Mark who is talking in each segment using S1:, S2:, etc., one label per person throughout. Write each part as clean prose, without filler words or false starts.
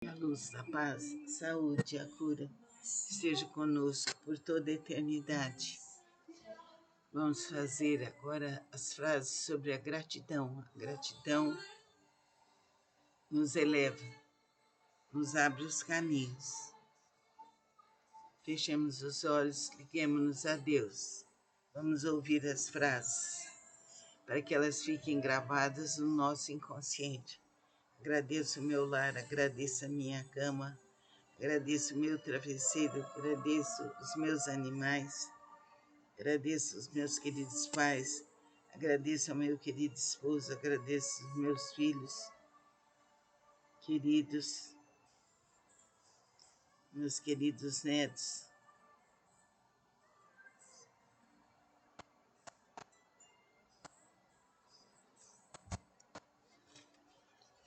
S1: A luz da paz, saúde e a cura esteja conosco por toda a eternidade. Vamos fazer agora as frases sobre a gratidão. A gratidão nos eleva, nos abre os caminhos. Fechemos os olhos, liguemos-nos a Deus. Vamos ouvir as frases para que elas fiquem gravadas no nosso inconsciente. Agradeço o meu lar, agradeço a minha cama, agradeço o meu travesseiro, agradeço os meus animais, agradeço os meus queridos pais, agradeço ao meu querido esposo, agradeço os meus filhos queridos, meus queridos netos.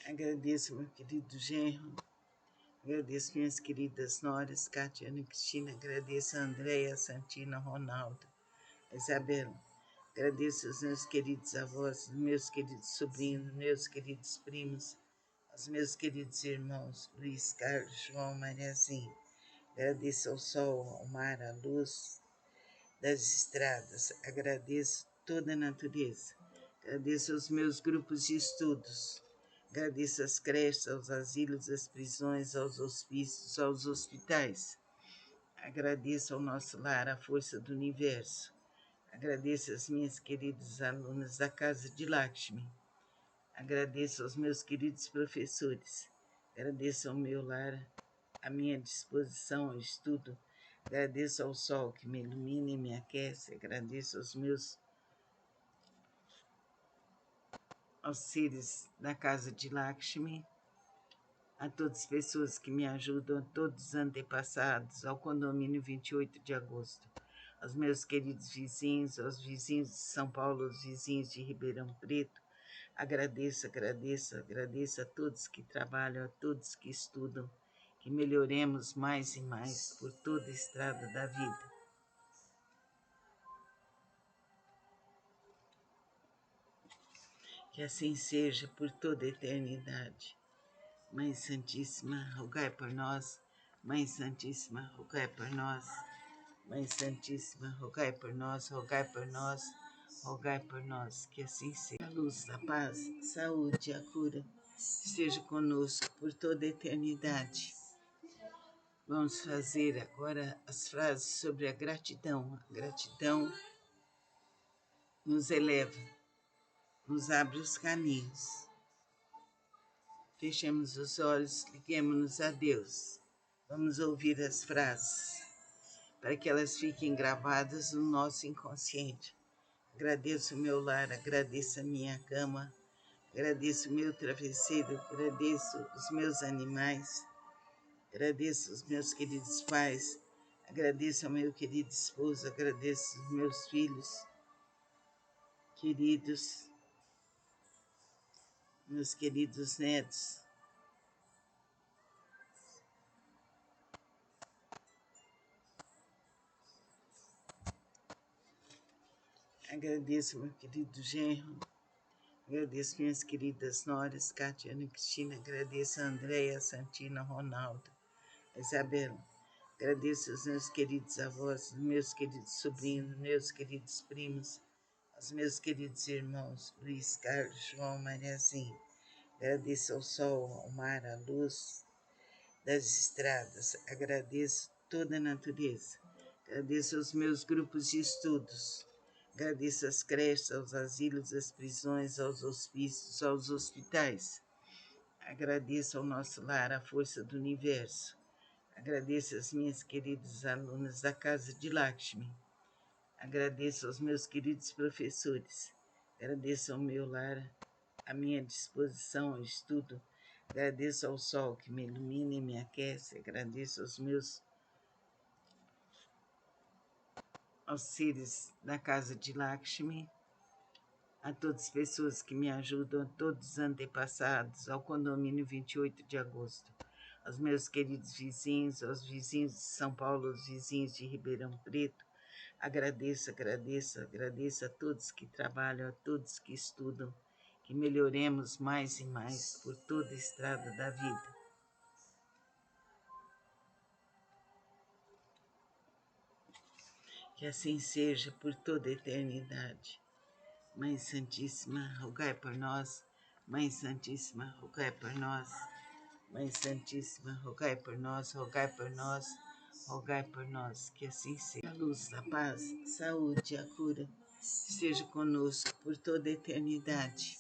S1: Agradeço meu querido genro, agradeço minhas queridas noras, Cátia, Ana Cristina, agradeço a Andréia, a Santina, a Ronaldo, a Isabela. Agradeço aos meus queridos avós, meus queridos sobrinhos, meus queridos primos, aos meus queridos irmãos, Luiz, Carlos, João, Mariazinho. Agradeço ao sol, ao mar, à luz das estradas. Agradeço toda a natureza. Agradeço aos meus grupos de estudos. Agradeço às creches, aos asilos, às prisões, aos hospícios, aos hospitais. Agradeço ao nosso lar, à força do universo. Agradeço às minhas queridas alunas da Casa de Lakshmi. Agradeço aos meus queridos professores. Agradeço ao meu lar, à minha disposição ao estudo. Agradeço ao sol que me ilumina e me aquece. Agradeço aos seres da Casa de Lakshmi, a todas as pessoas que me ajudam, a todos os antepassados, ao condomínio 28 de agosto, aos meus queridos vizinhos, aos vizinhos de São Paulo, aos vizinhos de Ribeirão Preto. Agradeço a todos que trabalham, a todos que estudam, que melhoremos mais e mais por toda a estrada da vida. Que assim seja por toda a eternidade. Mãe Santíssima, rogai por nós. Mãe Santíssima, rogai por nós. Mãe Santíssima, rogai por nós, rogai por nós, rogai por nós. Que assim seja. A luz da paz, saúde e a cura esteja conosco por toda a eternidade. Vamos fazer agora as frases sobre a gratidão. A gratidão nos eleva, nos abre os caminhos. Fechemos os olhos, liguemos-nos a Deus. Vamos ouvir as frases para que elas fiquem gravadas no nosso inconsciente. Agradeço o meu lar, agradeço a minha cama, agradeço o meu travesseiro, agradeço os meus animais, agradeço os meus queridos pais, agradeço ao meu querido esposo, agradeço os meus filhos queridos, meus queridos netos. Agradeço meu querido genro, agradeço minhas queridas noras, Cátia, Ana Cristina, agradeço a Andréia, a Santina, a Ronaldo, a Isabela. Agradeço aos meus queridos avós, meus queridos sobrinhos, meus queridos primos, aos meus queridos irmãos, Luiz, Carlos, João, Mariazinho. Agradeço ao sol, ao mar, à luz das estradas. Agradeço toda a natureza. Agradeço aos meus grupos de estudos. Agradeço às creches, aos asilos, às prisões, aos hospícios, aos hospitais. Agradeço ao nosso lar, à força do universo. Agradeço às minhas queridas alunas da Casa de Lakshmi. Agradeço aos meus queridos professores. Agradeço ao meu lar, à minha disposição ao estudo. Agradeço ao sol que me ilumina e me aquece. Agradeço aos seres da Casa de Lakshmi, a todas as pessoas que me ajudam, a todos os antepassados, ao condomínio 28 de agosto, aos meus queridos vizinhos, aos vizinhos de São Paulo, aos vizinhos de Ribeirão Preto. Agradeço a todos que trabalham, a todos que estudam, que melhoremos mais e mais por toda a estrada da vida. Que assim seja por toda a eternidade. Mãe Santíssima, rogai por nós. Mãe Santíssima, rogai por nós. Mãe Santíssima, rogai por nós, rogai por nós, rogai por nós, que assim seja. A luz, a paz, a saúde, a cura, esteja conosco por toda a eternidade.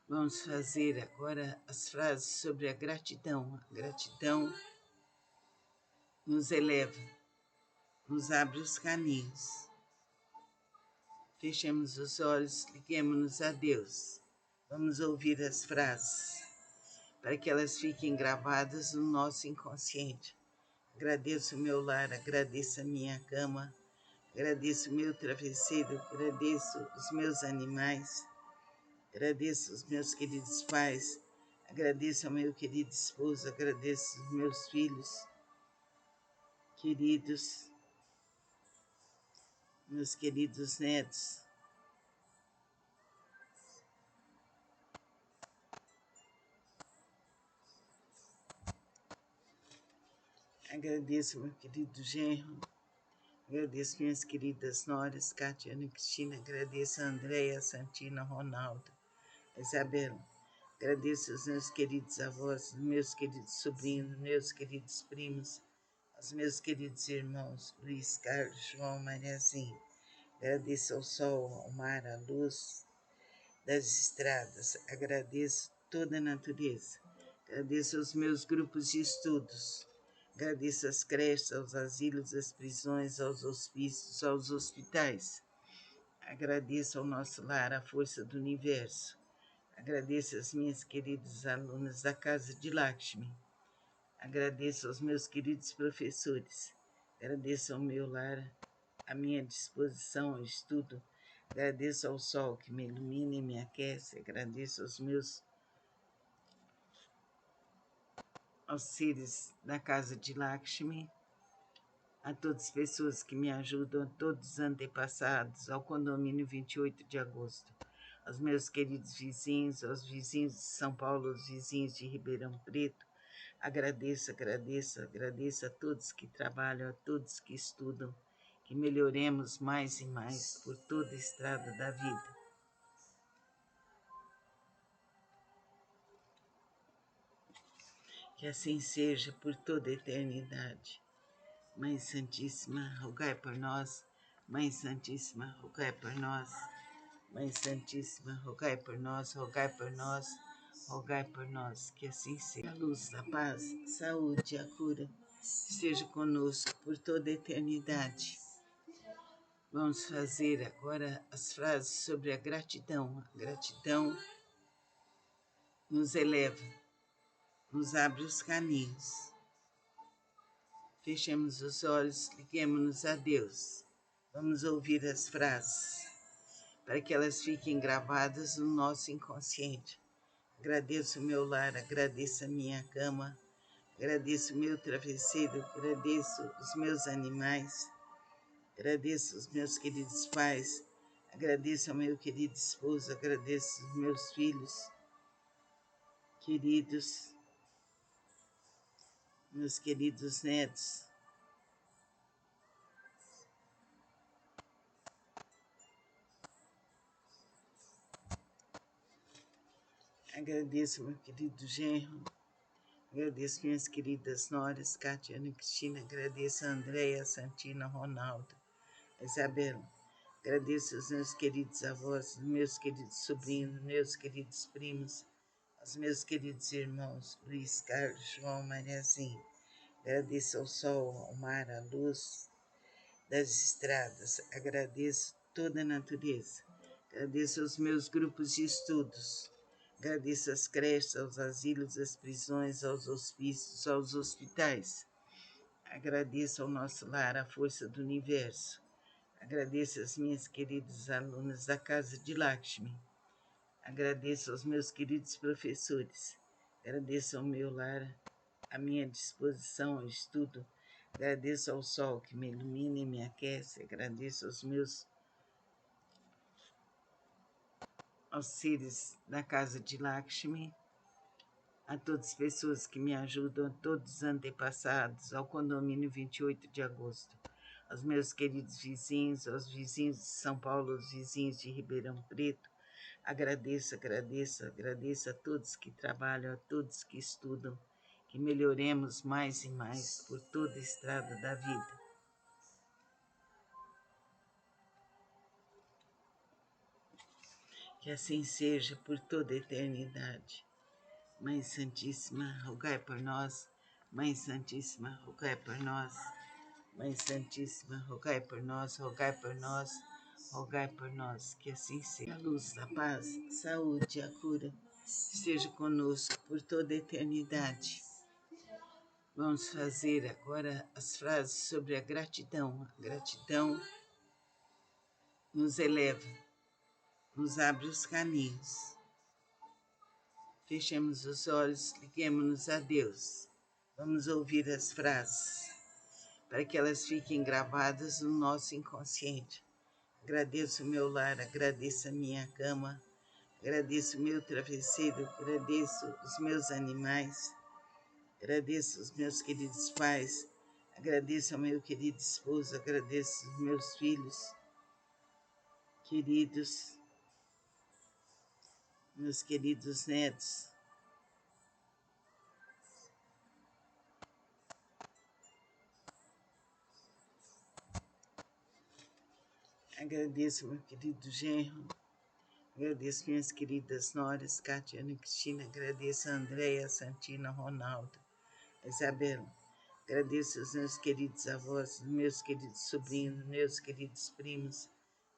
S1: Vamos fazer agora as frases sobre a gratidão. A gratidão nos eleva, nos abre os caminhos. Fechemos os olhos, liguemos-nos a Deus. Vamos ouvir as frases, para que elas fiquem gravadas no nosso inconsciente. Agradeço o meu lar, agradeço a minha cama, agradeço o meu travesseiro, agradeço os meus animais, agradeço os meus queridos pais, agradeço ao meu querido esposo, agradeço os meus filhos queridos, meus queridos netos. Agradeço meu querido genro, agradeço minhas queridas noras, Kátia, Ana Cristina, agradeço a Andréia, a Santina, Ronaldo, a Isabela. Agradeço aos meus queridos avós, meus queridos sobrinhos, meus queridos primos, aos meus queridos irmãos, Luiz, Carlos, João, Mariazinho. Agradeço ao sol, ao mar, à luz das estradas. Agradeço toda a natureza. Agradeço aos meus grupos de estudos. Agradeço às creches, aos asilos, às prisões, aos hospícios, aos hospitais. Agradeço ao nosso lar, à força do universo. Agradeço às minhas queridas alunas da Casa de Lakshmi. Agradeço aos meus queridos professores. Agradeço ao meu lar, à minha disposição ao estudo. Agradeço ao sol que me ilumina e me aquece. Agradeço aos seres da Casa de Lakshmi, a todas as pessoas que me ajudam, a todos os antepassados, ao condomínio 28 de agosto, aos meus queridos vizinhos, aos vizinhos de São Paulo, aos vizinhos de Ribeirão Preto. Agradeço, agradeço, agradeço a todos que trabalham, a todos que estudam, que melhoremos mais e mais por toda a estrada da vida. Que assim seja por toda a eternidade. Mãe Santíssima, rogai por nós. Mãe Santíssima, rogai por nós. Mãe Santíssima, rogai por nós, rogai por nós, rogai por nós, que assim seja. A luz, a paz, a saúde, a cura, esteja conosco por toda a eternidade. Vamos fazer agora as frases sobre a gratidão. A gratidão nos eleva, nos abre os caminhos. Fechemos os olhos, liguemos-nos a Deus. Vamos ouvir as frases, para que elas fiquem gravadas no nosso inconsciente. Agradeço o meu lar, agradeço a minha cama, agradeço o meu travesseiro, agradeço os meus animais, agradeço os meus queridos pais, agradeço ao meu querido esposo, agradeço os meus filhos queridos, meus queridos netos. Agradeço meu querido genro, agradeço minhas queridas noras, Kátia, Ana Cristina, agradeço a Andréia, a Santina, Ronaldo, a Isabela. Agradeço aos meus queridos avós, meus queridos sobrinhos, meus queridos primos, aos meus queridos irmãos, Luiz, Carlos, João, Mariazinho. Agradeço ao sol, ao mar, à luz das estradas. Agradeço toda a natureza. Agradeço aos meus grupos de estudos. Agradeço às creches, aos asilos, às prisões, aos hospícios, aos hospitais. Agradeço ao nosso lar, à força do universo. Agradeço às minhas queridas alunas da Casa de Lakshmi. Agradeço aos meus queridos professores. Agradeço ao meu lar, à minha disposição ao estudo. Agradeço ao sol que me ilumina e me aquece. Agradeço aos seres da Casa de Lakshmi, a todas as pessoas que me ajudam, a todos os antepassados, ao condomínio 28 de agosto, aos meus queridos vizinhos, aos vizinhos de São Paulo, aos vizinhos de Ribeirão Preto. Agradeço, agradeço, agradeço a todos que trabalham, a todos que estudam, que melhoremos mais e mais por toda a estrada da vida. Que assim seja por toda a eternidade. Mãe Santíssima, rogai por nós. Mãe Santíssima, rogai por nós. Mãe Santíssima, rogai por nós, rogai por nós, rogai por nós. Que assim seja. A luz, a paz, a saúde, a cura esteja conosco por toda a eternidade. Vamos fazer agora as frases sobre a gratidão. A gratidão nos eleva, nos abre os caminhos. Fechemos os olhos, liguemos-nos a Deus. Vamos ouvir as frases, para que elas fiquem gravadas no nosso inconsciente. Agradeço o meu lar, agradeço a minha cama, agradeço o meu travesseiro, agradeço os meus animais, agradeço os meus queridos pais, agradeço ao meu querido esposo, agradeço os meus filhos queridos, meus queridos netos. Agradeço meu querido genro, agradeço minhas queridas noras, Cátia, Ana Cristina, agradeço a Andréia, a Santina, a Ronaldo, a Isabela. Agradeço aos meus queridos avós, meus queridos sobrinhos, meus queridos primos,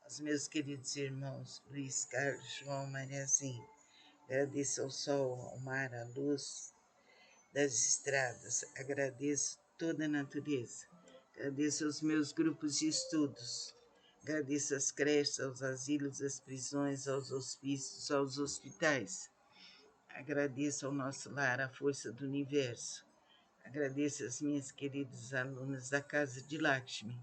S1: aos meus queridos irmãos, Luiz, Carlos, João, Mariazinho. Agradeço ao sol, ao mar, à luz das estradas. Agradeço toda a natureza. Agradeço aos meus grupos de estudos. Agradeço às creches, aos asilos, às prisões, aos hospícios, aos hospitais. Agradeço ao nosso lar, à força do universo. Agradeço às minhas queridas alunas da Casa de Lakshmi.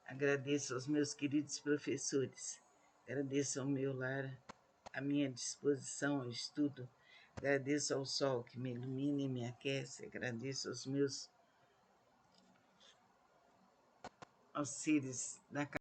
S1: Agradeço aos meus queridos professores. Agradeço ao meu lar, à minha disposição ao estudo. Agradeço ao sol que me ilumina e me aquece. Agradeço aos seres da